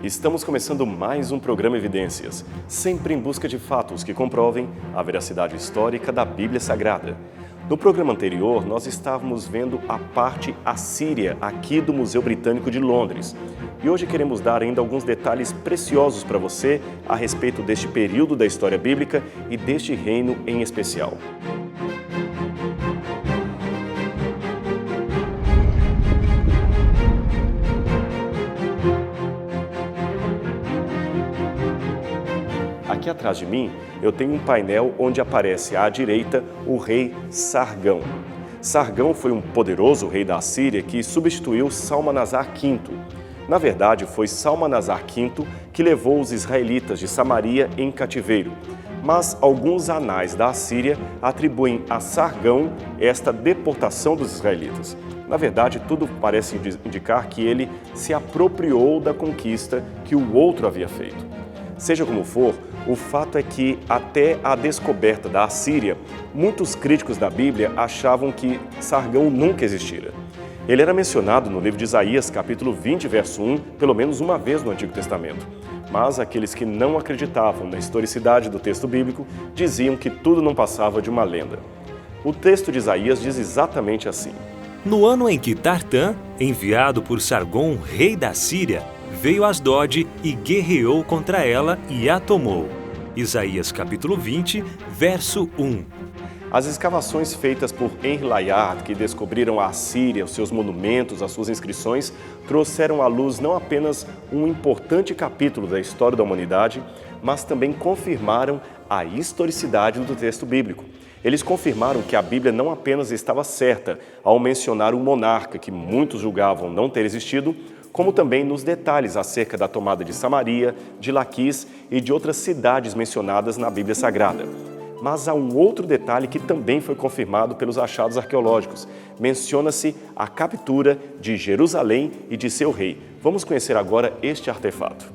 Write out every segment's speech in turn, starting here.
Estamos começando mais um programa Evidências, sempre em busca de fatos que comprovem a veracidade histórica da Bíblia Sagrada. No programa anterior, nós estávamos vendo a parte assíria aqui do Museu Britânico de Londres. E hoje queremos dar ainda alguns detalhes preciosos para você a respeito deste período da história bíblica e deste reino em especial. Aqui atrás de mim, eu tenho um painel onde aparece à direita o rei Sargão. Sargão foi um poderoso rei da Assíria que substituiu Salmanasar V. Na verdade, foi Salmanasar V que levou os israelitas de Samaria em cativeiro. Mas alguns anais da Assíria atribuem a Sargão esta deportação dos israelitas. Na verdade, tudo parece indicar que ele se apropriou da conquista que o outro havia feito. Seja como for, o fato é que até a descoberta da Assíria, muitos críticos da Bíblia achavam que Sargão nunca existira. Ele era mencionado no livro de Isaías, capítulo 20, verso 1, pelo menos uma vez no Antigo Testamento. Mas aqueles que não acreditavam na historicidade do texto bíblico diziam que tudo não passava de uma lenda. O texto de Isaías diz exatamente assim: No ano em que Tartã, enviado por Sargão, rei da Síria, veio a Asdod e guerreou contra ela e a tomou. Isaías capítulo 20, verso 1. As escavações feitas por Henry Layard, que descobriram a Assíria, os seus monumentos, as suas inscrições, trouxeram à luz não apenas um importante capítulo da história da humanidade, mas também confirmaram a historicidade do texto bíblico. Eles confirmaram que a Bíblia não apenas estava certa ao mencionar um monarca que muitos julgavam não ter existido, como também nos detalhes acerca da tomada de Samaria, de Laquis e de outras cidades mencionadas na Bíblia Sagrada. Mas há um outro detalhe que também foi confirmado pelos achados arqueológicos. Menciona-se a captura de Jerusalém e de seu rei. Vamos conhecer agora este artefato.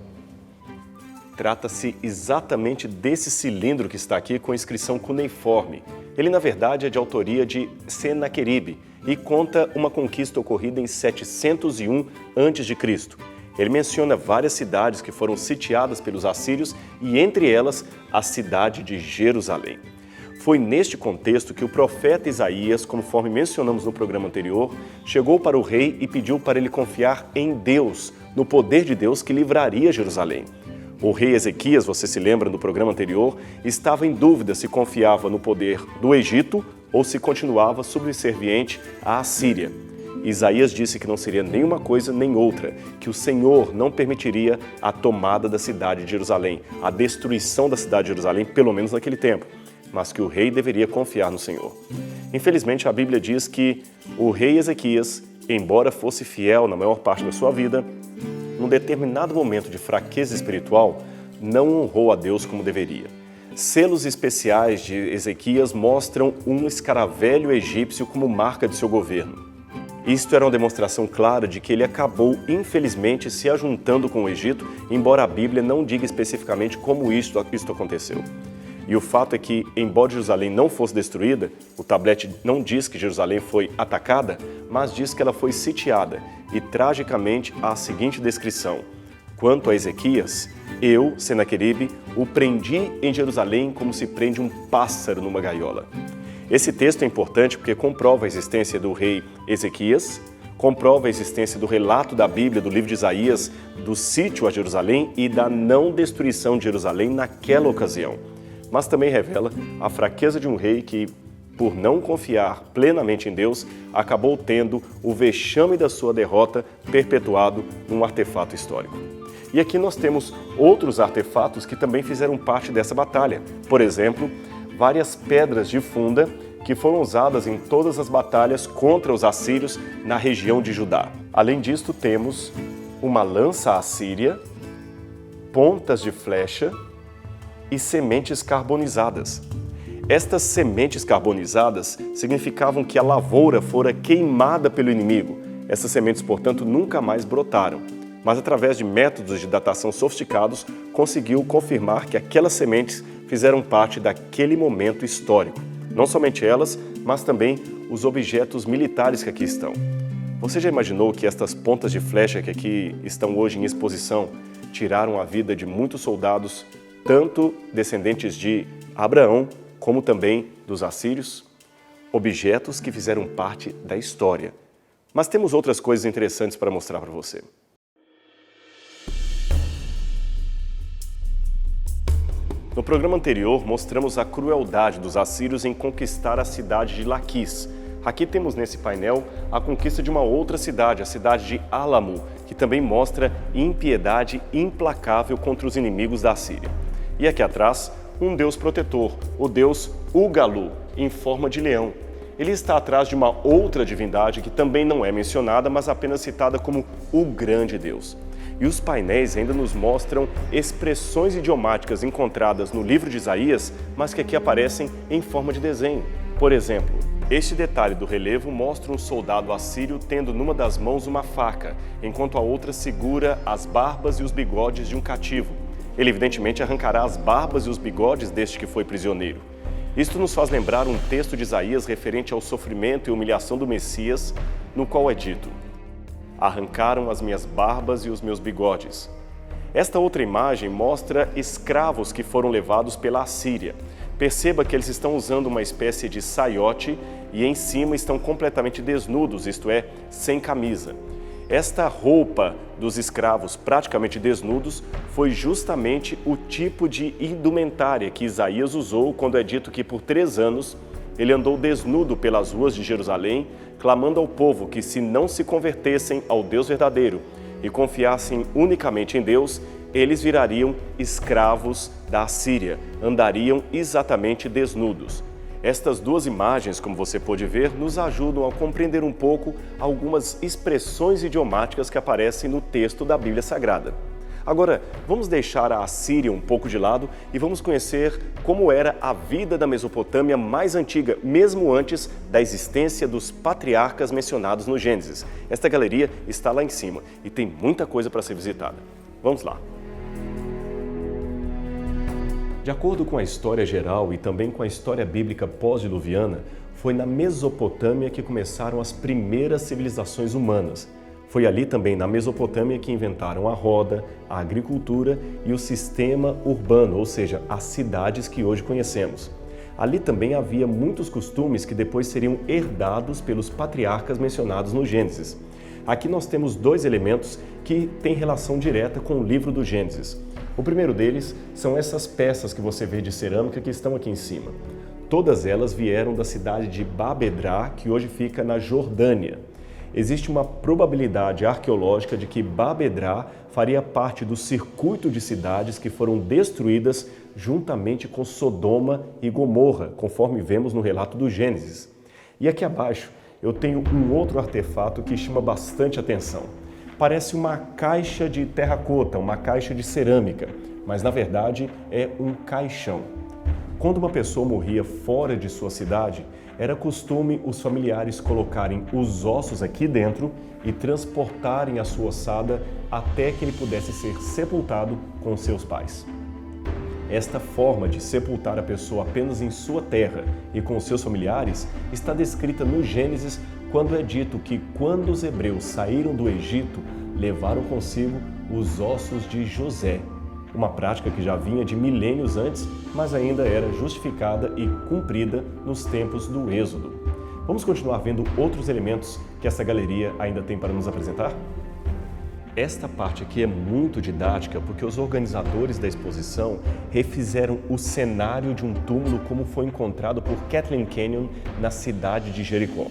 Trata-se exatamente desse cilindro que está aqui com inscrição cuneiforme. Ele, na verdade, é de autoria de Senaqueribe e conta uma conquista ocorrida em 701 a.C. Ele menciona várias cidades que foram sitiadas pelos assírios e, entre elas, a cidade de Jerusalém. Foi neste contexto que o profeta Isaías, conforme mencionamos no programa anterior, chegou para o rei e pediu para ele confiar em Deus, no poder de Deus que livraria Jerusalém. O rei Ezequias, você se lembra do programa anterior, estava em dúvida se confiava no poder do Egito ou se continuava subserviente à Assíria. Isaías disse que não seria nenhuma coisa nem outra, que o Senhor não permitiria a tomada da cidade de Jerusalém, a destruição da cidade de Jerusalém, pelo menos naquele tempo, mas que o rei deveria confiar no Senhor. Infelizmente, a Bíblia diz que o rei Ezequias, embora fosse fiel na maior parte da sua vida, num determinado momento de fraqueza espiritual, não honrou a Deus como deveria. Selos especiais de Ezequias mostram um escaravelho egípcio como marca de seu governo. Isto era uma demonstração clara de que ele acabou, infelizmente, se ajuntando com o Egito, embora a Bíblia não diga especificamente como isto aconteceu. E o fato é que, embora Jerusalém não fosse destruída, o tablete não diz que Jerusalém foi atacada, mas diz que ela foi sitiada. E, tragicamente, há a seguinte descrição: quanto a Ezequias, eu, Senaqueribe, o prendi em Jerusalém como se prende um pássaro numa gaiola. Esse texto é importante porque comprova a existência do rei Ezequias, comprova a existência do relato da Bíblia, do livro de Isaías, do sítio a Jerusalém e da não destruição de Jerusalém naquela ocasião. Mas também revela a fraqueza de um rei que, por não confiar plenamente em Deus, acabou tendo o vexame da sua derrota perpetuado num artefato histórico. E aqui nós temos outros artefatos que também fizeram parte dessa batalha. Por exemplo, várias pedras de funda que foram usadas em todas as batalhas contra os assírios na região de Judá. Além disto, temos uma lança assíria, pontas de flecha e sementes carbonizadas. Estas sementes carbonizadas significavam que a lavoura fora queimada pelo inimigo. Essas sementes, portanto, nunca mais brotaram. Mas através de métodos de datação sofisticados, conseguiu confirmar que aquelas sementes fizeram parte daquele momento histórico. Não somente elas, mas também os objetos militares que aqui estão. Você já imaginou que estas pontas de flecha que aqui estão hoje em exposição tiraram a vida de muitos soldados, tanto descendentes de Abraão, como também dos assírios, objetos que fizeram parte da história. Mas temos outras coisas interessantes para mostrar para você. No programa anterior, mostramos a crueldade dos assírios em conquistar a cidade de Laquis. Aqui temos nesse painel a conquista de uma outra cidade, a cidade de Álamo, que também mostra impiedade implacável contra os inimigos da Assíria. E aqui atrás, um deus protetor, o deus Ugalu, em forma de leão. Ele está atrás de uma outra divindade que também não é mencionada, mas apenas citada como o grande Deus. E os painéis ainda nos mostram expressões idiomáticas encontradas no livro de Isaías, mas que aqui aparecem em forma de desenho. Por exemplo, este detalhe do relevo mostra um soldado assírio tendo numa das mãos uma faca, enquanto a outra segura as barbas e os bigodes de um cativo. Ele evidentemente arrancará as barbas e os bigodes deste que foi prisioneiro. Isto nos faz lembrar um texto de Isaías referente ao sofrimento e humilhação do Messias, no qual é dito: arrancaram as minhas barbas e os meus bigodes. Esta outra imagem mostra escravos que foram levados pela Assíria. Perceba que eles estão usando uma espécie de saiote e em cima estão completamente desnudos, isto é, sem camisa. Esta roupa dos escravos praticamente desnudos foi justamente o tipo de indumentária que Isaías usou quando é dito que por 3 anos ele andou desnudo pelas ruas de Jerusalém, clamando ao povo que se não se convertessem ao Deus verdadeiro e confiassem unicamente em Deus, eles virariam escravos da Assíria, andariam exatamente desnudos. Estas duas imagens, como você pode ver, nos ajudam a compreender um pouco algumas expressões idiomáticas que aparecem no texto da Bíblia Sagrada. Agora, vamos deixar a Assíria um pouco de lado e vamos conhecer como era a vida da Mesopotâmia mais antiga, mesmo antes da existência dos patriarcas mencionados no Gênesis. Esta galeria está lá em cima e tem muita coisa para ser visitada. Vamos lá! De acordo com a história geral e também com a história bíblica pós-diluviana, foi na Mesopotâmia que começaram as primeiras civilizações humanas. Foi ali também na Mesopotâmia que inventaram a roda, a agricultura e o sistema urbano, ou seja, as cidades que hoje conhecemos. Ali também havia muitos costumes que depois seriam herdados pelos patriarcas mencionados no Gênesis. Aqui nós temos 2 elementos que têm relação direta com o livro do Gênesis. O primeiro deles são essas peças que você vê de cerâmica que estão aqui em cima. Todas elas vieram da cidade de Babedrá, que hoje fica na Jordânia. Existe uma probabilidade arqueológica de que Babedrá faria parte do circuito de cidades que foram destruídas juntamente com Sodoma e Gomorra, conforme vemos no relato do Gênesis. E aqui abaixo eu tenho um outro artefato que chama bastante atenção. Parece uma caixa de terracota, uma caixa de cerâmica, mas na verdade é um caixão. Quando uma pessoa morria fora de sua cidade, era costume os familiares colocarem os ossos aqui dentro e transportarem a sua ossada até que ele pudesse ser sepultado com seus pais. Esta forma de sepultar a pessoa apenas em sua terra e com seus familiares está descrita no Gênesis, quando é dito que quando os hebreus saíram do Egito, levaram consigo os ossos de José, uma prática que já vinha de milênios antes, mas ainda era justificada e cumprida nos tempos do Êxodo. Vamos continuar vendo outros elementos que essa galeria ainda tem para nos apresentar? Esta parte aqui é muito didática porque os organizadores da exposição refizeram o cenário de um túmulo como foi encontrado por Kathleen Kenyon na cidade de Jericó.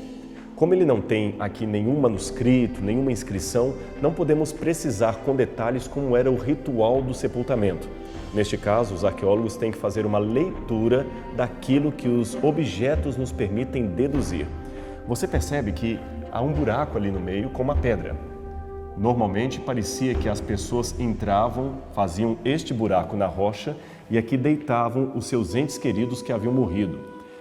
Como ele não tem aqui nenhum manuscrito, nenhuma inscrição, não podemos precisar com detalhes como era o ritual do sepultamento. Neste caso, os arqueólogos têm que fazer uma leitura daquilo que os objetos nos permitem deduzir. Você percebe que há um buraco ali no meio com uma pedra. Normalmente parecia que as pessoas entravam, faziam este buraco na rocha e aqui deitavam os seus entes queridos que haviam morrido.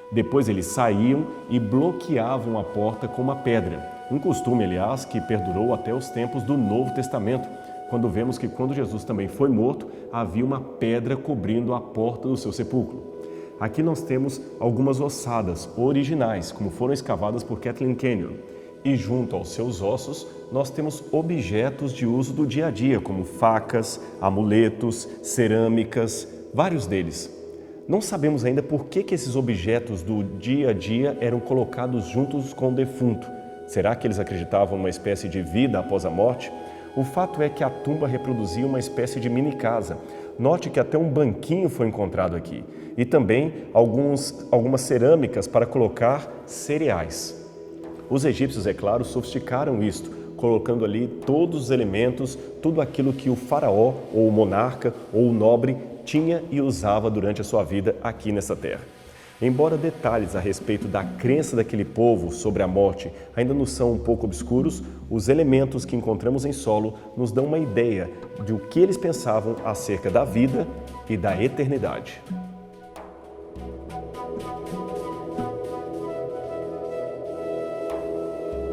Depois eles saíam e bloqueavam a porta com uma pedra. Um costume, aliás, que perdurou até os tempos do Novo Testamento, quando vemos que quando Jesus também foi morto, havia uma pedra cobrindo a porta do seu sepulcro. Aqui nós temos algumas ossadas originais, como foram escavadas por Kathleen Kenyon. E junto aos seus ossos, nós temos objetos de uso do dia a dia, como facas, amuletos, cerâmicas, vários deles. Não sabemos ainda por que esses objetos do dia a dia eram colocados juntos com o defunto. Será que eles acreditavam numa espécie de vida após a morte? O fato é que a tumba reproduzia uma espécie de mini casa. Note que até um banquinho foi encontrado aqui. E também algumas cerâmicas para colocar cereais. Os egípcios, é claro, sofisticaram isto, colocando ali todos os elementos, tudo aquilo que o faraó, ou o monarca, ou o nobre tinha e usava durante a sua vida aqui nessa terra. Embora detalhes a respeito da crença daquele povo sobre a morte ainda nos são um pouco obscuros, os elementos que encontramos em solo nos dão uma ideia do que eles pensavam acerca da vida e da eternidade.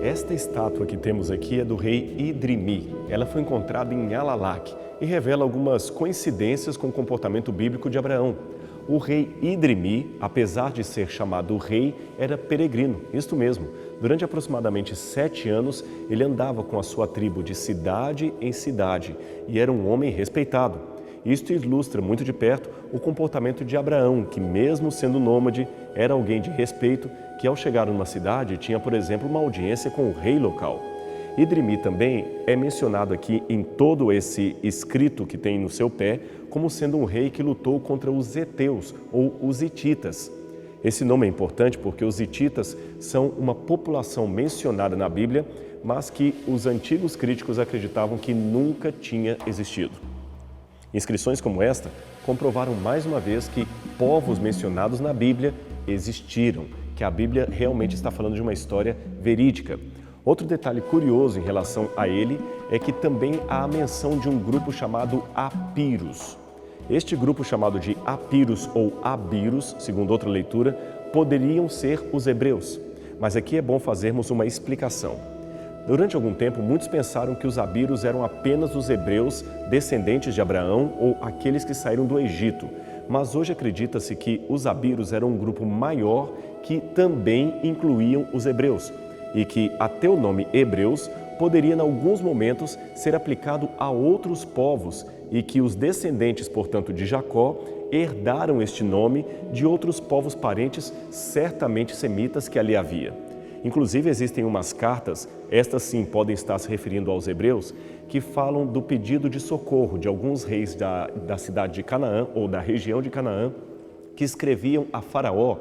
Esta estátua que temos aqui é do rei Idrimi. Ela foi encontrada em Alalak e revela algumas coincidências com o comportamento bíblico de Abraão. O rei Idrimi, apesar de ser chamado rei, era peregrino, isto mesmo. Durante aproximadamente 7 anos, ele andava com a sua tribo de cidade em cidade e era um homem respeitado. Isto ilustra muito de perto o comportamento de Abraão, que mesmo sendo nômade, era alguém de respeito, que ao chegar numa cidade tinha, por exemplo, uma audiência com o rei local. Idrimi também é mencionado aqui em todo esse escrito que tem no seu pé, como sendo um rei que lutou contra os heteus ou os hititas. Esse nome é importante porque os hititas são uma população mencionada na Bíblia, mas que os antigos críticos acreditavam que nunca tinha existido. Inscrições como esta comprovaram mais uma vez que povos mencionados na Bíblia existiram, que a Bíblia realmente está falando de uma história verídica. Outro detalhe curioso em relação a ele é que também há a menção de um grupo chamado Apiros. Este grupo chamado de Apiros ou Abiros, segundo outra leitura, poderiam ser os hebreus. Mas aqui é bom fazermos uma explicação. Durante algum tempo, muitos pensaram que os Abiros eram apenas os hebreus descendentes de Abraão ou aqueles que saíram do Egito. Mas hoje acredita-se que os Abiros eram um grupo maior que também incluíam os hebreus e que até o nome hebreus poderia, em alguns momentos, ser aplicado a outros povos e que os descendentes, portanto, de Jacó, herdaram este nome de outros povos parentes, certamente semitas, que ali havia. Inclusive, existem umas cartas, estas sim podem estar se referindo aos hebreus, que falam do pedido de socorro de alguns reis da cidade de Canaã ou da região de Canaã, que escreviam a Faraó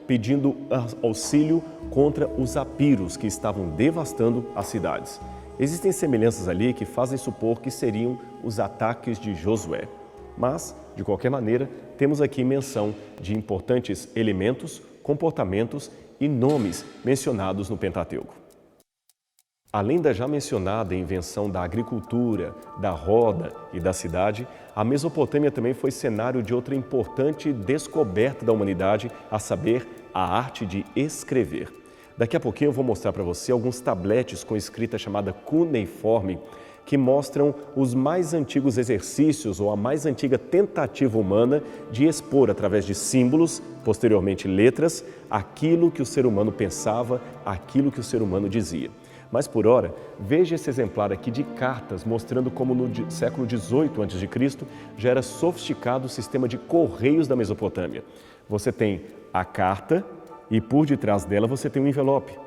pedindo auxílio contra os apiros que estavam devastando as cidades. Existem semelhanças ali que fazem supor que seriam os ataques de Josué. Mas, de qualquer maneira, temos aqui menção de importantes elementos, comportamentos e nomes mencionados no Pentateuco. Além da já mencionada invenção da agricultura, da roda e da cidade, a Mesopotâmia também foi cenário de outra importante descoberta da humanidade, a saber, a arte de escrever. Daqui a pouquinho eu vou mostrar para você alguns tabletes com escrita chamada cuneiforme, que mostram os mais antigos exercícios ou a mais antiga tentativa humana de expor através de símbolos, posteriormente letras, aquilo que o ser humano pensava, aquilo que o ser humano dizia. Mas por ora, veja esse exemplar aqui de cartas, mostrando como no século XVIII a.C. já era sofisticado o sistema de correios da Mesopotâmia. Você tem a carta e por detrás dela você tem um envelope.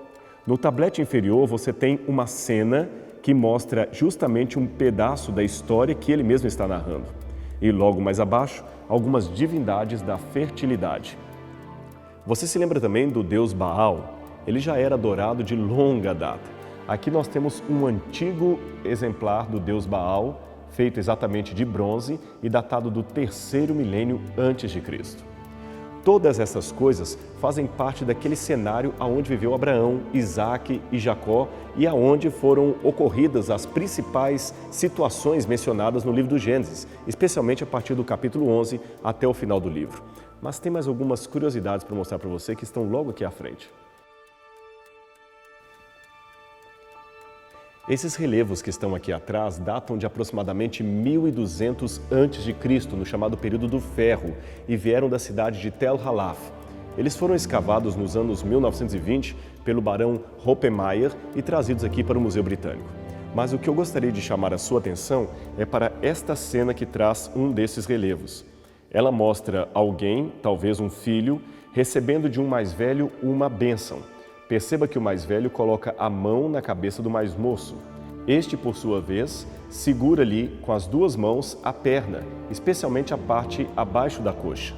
No tablete inferior você tem uma cena que mostra justamente um pedaço da história que ele mesmo está narrando. E logo mais abaixo, algumas divindades da fertilidade. Você se lembra também do deus Baal? Ele já era adorado de longa data. Aqui nós temos um antigo exemplar do deus Baal, feito exatamente de bronze e datado do 3º milênio antes de Cristo. Todas essas coisas fazem parte daquele cenário aonde viveu Abraão, Isaque e Jacó e aonde foram ocorridas as principais situações mencionadas no livro do Gênesis, especialmente a partir do capítulo 11 até o final do livro. Mas tem mais algumas curiosidades para mostrar para você que estão logo aqui à frente. Esses relevos que estão aqui atrás datam de aproximadamente 1200 a.C., no chamado período do Ferro, e vieram da cidade de Tel Halaf. Eles foram escavados nos anos 1920 pelo barão Hoppenmeier e trazidos aqui para o Museu Britânico. Mas o que eu gostaria de chamar a sua atenção é para esta cena que traz um desses relevos. Ela mostra alguém, talvez um filho, recebendo de um mais velho uma bênção. Perceba que o mais velho coloca a mão na cabeça do mais moço. Este, por sua vez, segura-lhe com as duas mãos a perna, especialmente a parte abaixo da coxa.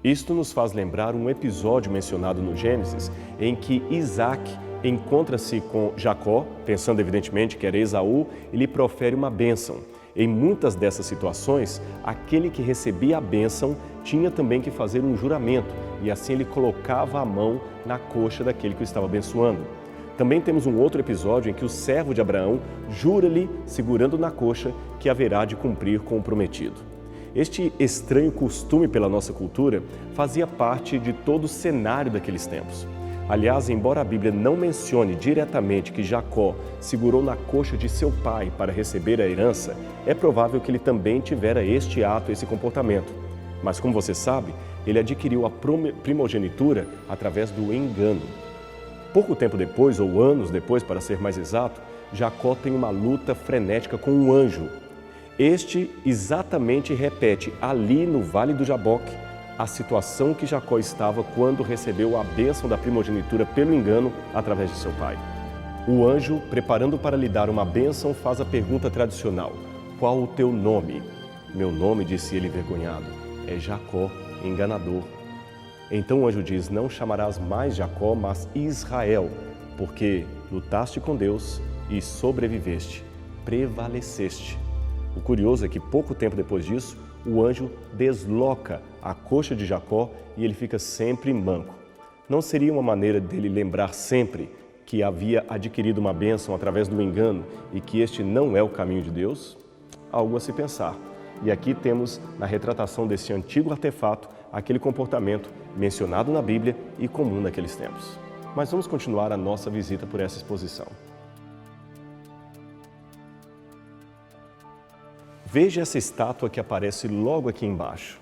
Isto nos faz lembrar um episódio mencionado no Gênesis, em que Isaac encontra-se com Jacó, pensando evidentemente que era Esaú, e lhe profere uma bênção. Em muitas dessas situações, aquele que recebia a bênção tinha também que fazer um juramento, e assim ele colocava a mão na coxa daquele que o estava abençoando. Também temos um outro episódio em que o servo de Abraão jura-lhe, segurando na coxa, que haverá de cumprir com o prometido. Este estranho costume pela nossa cultura fazia parte de todo o cenário daqueles tempos. Aliás, embora a Bíblia não mencione diretamente que Jacó segurou na coxa de seu pai para receber a herança, é provável que ele também tivera este ato, esse comportamento. Mas como você sabe, ele adquiriu a primogenitura através do engano. Pouco tempo depois, ou anos depois, para ser mais exato, Jacó tem uma luta frenética com um anjo. Este exatamente repete ali no Vale do Jaboque a situação que Jacó estava quando recebeu a bênção da primogenitura pelo engano através de seu pai. O anjo, preparando para lhe dar uma bênção, faz a pergunta tradicional: qual o teu nome? Meu nome, disse ele envergonhado, é Jacó, enganador. Então o anjo diz: não chamarás mais Jacó, mas Israel, porque lutaste com Deus e sobreviveste, prevaleceste. O curioso é que pouco tempo depois disso, o anjo desloca a coxa de Jacó e ele fica sempre manco. Não seria uma maneira dele lembrar sempre que havia adquirido uma bênção através do engano e que este não é o caminho de Deus? Algo a se pensar. E aqui temos, na retratação desse antigo artefato, aquele comportamento mencionado na Bíblia e comum naqueles tempos. Mas vamos continuar a nossa visita por essa exposição. Veja essa estátua que aparece logo aqui embaixo.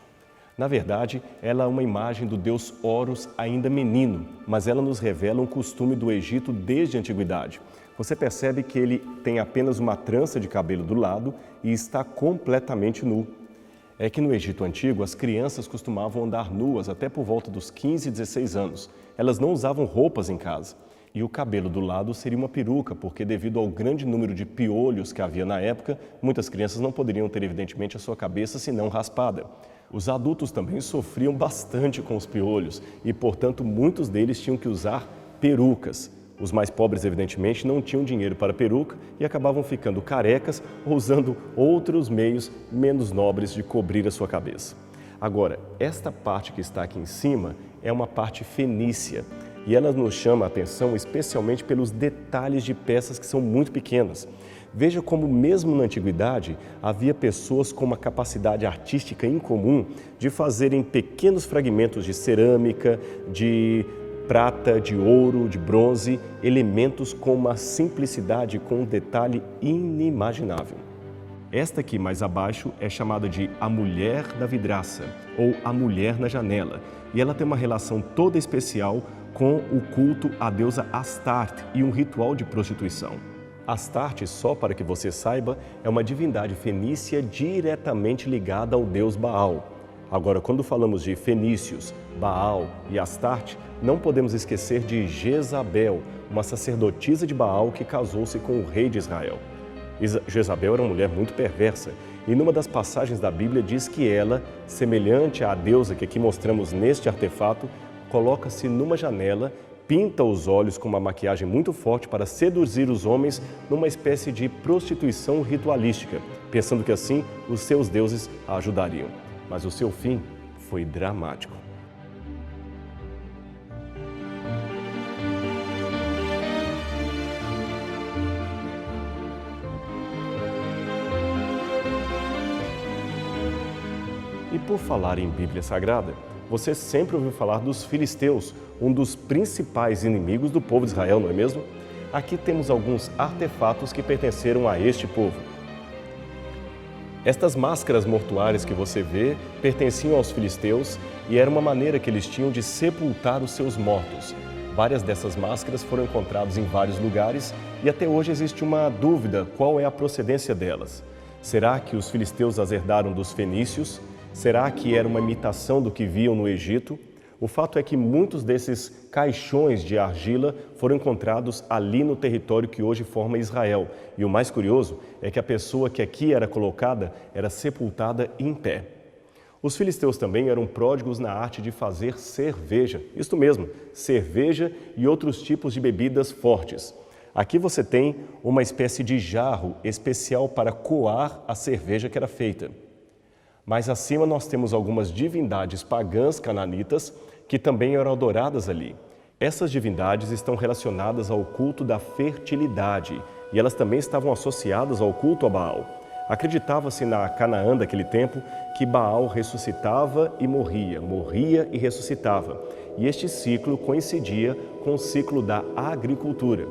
Na verdade, ela é uma imagem do deus Horus ainda menino, mas ela nos revela um costume do Egito desde a antiguidade. Você percebe que ele tem apenas uma trança de cabelo do lado e está completamente nu. É que no Egito Antigo, as crianças costumavam andar nuas até por volta dos 15 e 16 anos. Elas não usavam roupas em casa. E o cabelo do lado seria uma peruca, porque devido ao grande número de piolhos que havia na época, muitas crianças não poderiam ter, evidentemente, a sua cabeça senão raspada. Os adultos também sofriam bastante com os piolhos e, portanto, muitos deles tinham que usar perucas. Os mais pobres, evidentemente, não tinham dinheiro para peruca e acabavam ficando carecas ou usando outros meios menos nobres de cobrir a sua cabeça. Agora, esta parte que está aqui em cima é uma parte fenícia. E ela nos chama a atenção especialmente pelos detalhes de peças que são muito pequenas. Veja como mesmo na antiguidade havia pessoas com uma capacidade artística incomum de fazerem pequenos fragmentos de cerâmica, de prata, de ouro, de bronze, elementos com uma simplicidade, com um detalhe inimaginável. Esta aqui mais abaixo é chamada de a mulher da vidraça ou a mulher na janela e ela tem uma relação toda especial com o culto à deusa Astarte e um ritual de prostituição. Astarte, só para que você saiba, é uma divindade fenícia diretamente ligada ao deus Baal. Agora, quando falamos de fenícios, Baal e Astarte, não podemos esquecer de Jezabel, uma sacerdotisa de Baal que casou-se com o rei de Israel. Jezabel era uma mulher muito perversa e numa das passagens da Bíblia diz que ela, semelhante à deusa que aqui mostramos neste artefato, coloca-se numa janela, pinta os olhos com uma maquiagem muito forte para seduzir os homens numa espécie de prostituição ritualística, pensando que assim os seus deuses a ajudariam. Mas o seu fim foi dramático. E por falar em Bíblia Sagrada, você sempre ouviu falar dos filisteus, um dos principais inimigos do povo de Israel, não é mesmo? Aqui temos alguns artefatos que pertenceram a este povo. Estas máscaras mortuárias que você vê pertenciam aos filisteus e era uma maneira que eles tinham de sepultar os seus mortos. Várias dessas máscaras foram encontradas em vários lugares e até hoje existe uma dúvida qual é a procedência delas. Será que os filisteus as herdaram dos fenícios? Será que era uma imitação do que viam no Egito? O fato é que muitos desses caixões de argila foram encontrados ali no território que hoje forma Israel. E o mais curioso é que a pessoa que aqui era colocada era sepultada em pé. Os filisteus também eram pródigos na arte de fazer cerveja. Isto mesmo, cerveja e outros tipos de bebidas fortes. Aqui você tem uma espécie de jarro especial para coar a cerveja que era feita. Mais acima nós temos algumas divindades pagãs cananitas que também eram adoradas ali. Essas divindades estão relacionadas ao culto da fertilidade e elas também estavam associadas ao culto a Baal. Acreditava-se na Canaã daquele tempo que Baal ressuscitava e morria, morria e ressuscitava. E este ciclo coincidia com o ciclo da agricultura.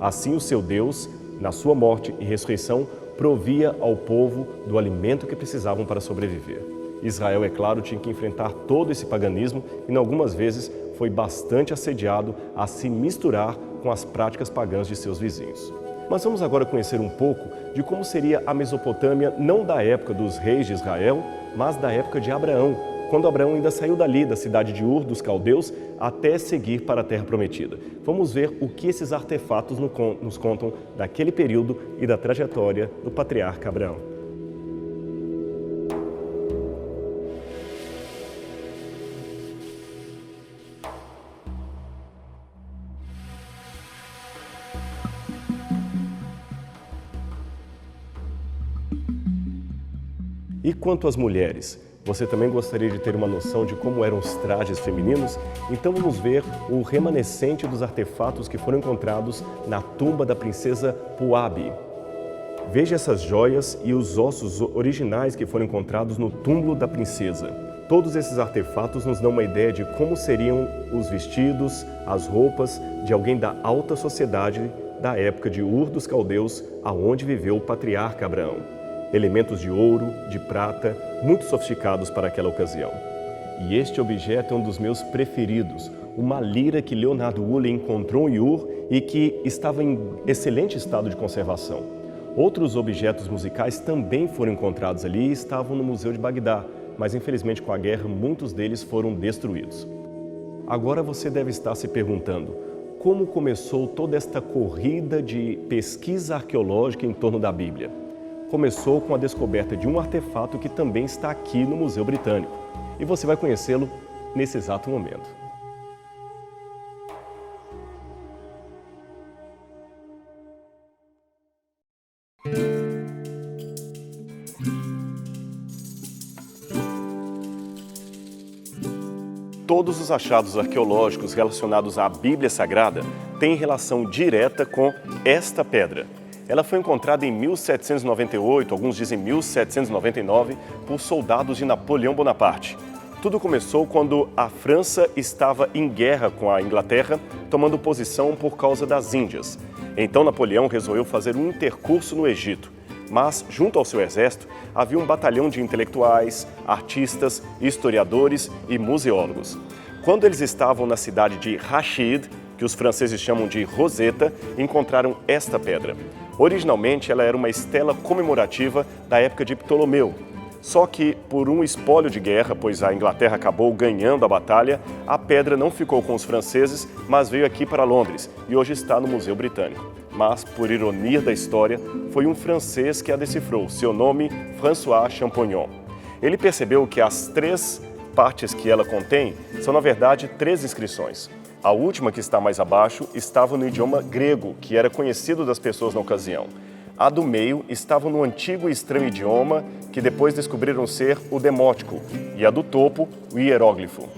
Assim o seu Deus, na sua morte e ressurreição, provia ao povo do alimento que precisavam para sobreviver. Israel, é claro, tinha que enfrentar todo esse paganismo e, algumas vezes, foi bastante assediado a se misturar com as práticas pagãs de seus vizinhos. Mas vamos agora conhecer um pouco de como seria a Mesopotâmia, não da época dos reis de Israel, mas da época de Abraão, quando Abraão ainda saiu dali, da cidade de Ur, dos caldeus, até seguir para a Terra Prometida. Vamos ver o que esses artefatos nos contam daquele período e da trajetória do patriarca Abraão. E quanto às mulheres? Você também gostaria de ter uma noção de como eram os trajes femininos? Então vamos ver o remanescente dos artefatos que foram encontrados na tumba da princesa Puabi. Veja essas joias e os ossos originais que foram encontrados no túmulo da princesa. Todos esses artefatos nos dão uma ideia de como seriam os vestidos, as roupas de alguém da alta sociedade da época de Ur dos Caldeus, aonde viveu o patriarca Abraão. Elementos de ouro, de prata, muito sofisticados para aquela ocasião. E este objeto é um dos meus preferidos, uma lira que Leonardo Woolley encontrou em Ur e que estava em excelente estado de conservação. Outros objetos musicais também foram encontrados ali e estavam no Museu de Bagdá, mas infelizmente com a guerra muitos deles foram destruídos. Agora você deve estar se perguntando, como começou toda esta corrida de pesquisa arqueológica em torno da Bíblia? Começou com a descoberta de um artefato que também está aqui no Museu Britânico. E você vai conhecê-lo nesse exato momento. Todos os achados arqueológicos relacionados à Bíblia Sagrada têm relação direta com esta pedra. Ela foi encontrada em 1798, alguns dizem 1799, por soldados de Napoleão Bonaparte. Tudo começou quando a França estava em guerra com a Inglaterra, tomando posição por causa das Índias. Então Napoleão resolveu fazer um intercurso no Egito. Mas, junto ao seu exército, havia um batalhão de intelectuais, artistas, historiadores e museólogos. Quando eles estavam na cidade de Rachid, que os franceses chamam de Roseta, encontraram esta pedra. Originalmente, ela era uma estela comemorativa da época de Ptolomeu. Só que, por um espólio de guerra, pois a Inglaterra acabou ganhando a batalha, a pedra não ficou com os franceses, mas veio aqui para Londres e hoje está no Museu Britânico. Mas, por ironia da história, foi um francês que a decifrou, seu nome François Champollion. Ele percebeu que as 3 partes que ela contém são, na verdade, 3 inscrições. A última, que está mais abaixo, estava no idioma grego, que era conhecido das pessoas na ocasião. A do meio estava no antigo e estranho idioma, que depois descobriram ser o demótico, e a do topo, o hieróglifo.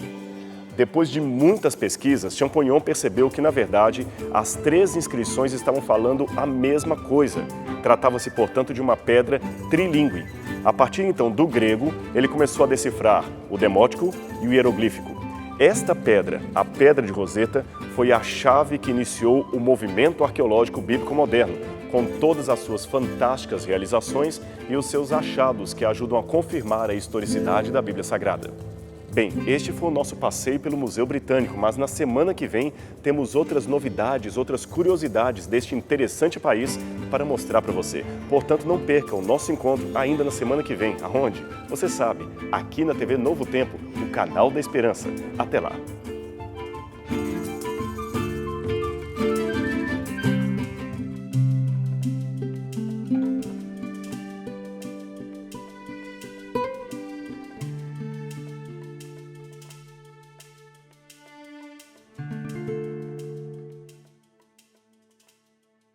Depois de muitas pesquisas, Champollion percebeu que, na verdade, as 3 inscrições estavam falando a mesma coisa. Tratava-se, portanto, de uma pedra trilíngue. A partir, então, do grego, ele começou a decifrar o demótico e o hieroglífico. Esta pedra, a Pedra de Roseta, foi a chave que iniciou o movimento arqueológico bíblico moderno, com todas as suas fantásticas realizações e os seus achados que ajudam a confirmar a historicidade da Bíblia Sagrada. Bem, este foi o nosso passeio pelo Museu Britânico, mas na semana que vem temos outras novidades, outras curiosidades deste interessante país para mostrar para você. Portanto, não perca o nosso encontro ainda na semana que vem. Aonde? Você sabe, aqui na TV Novo Tempo, o canal da Esperança. Até lá!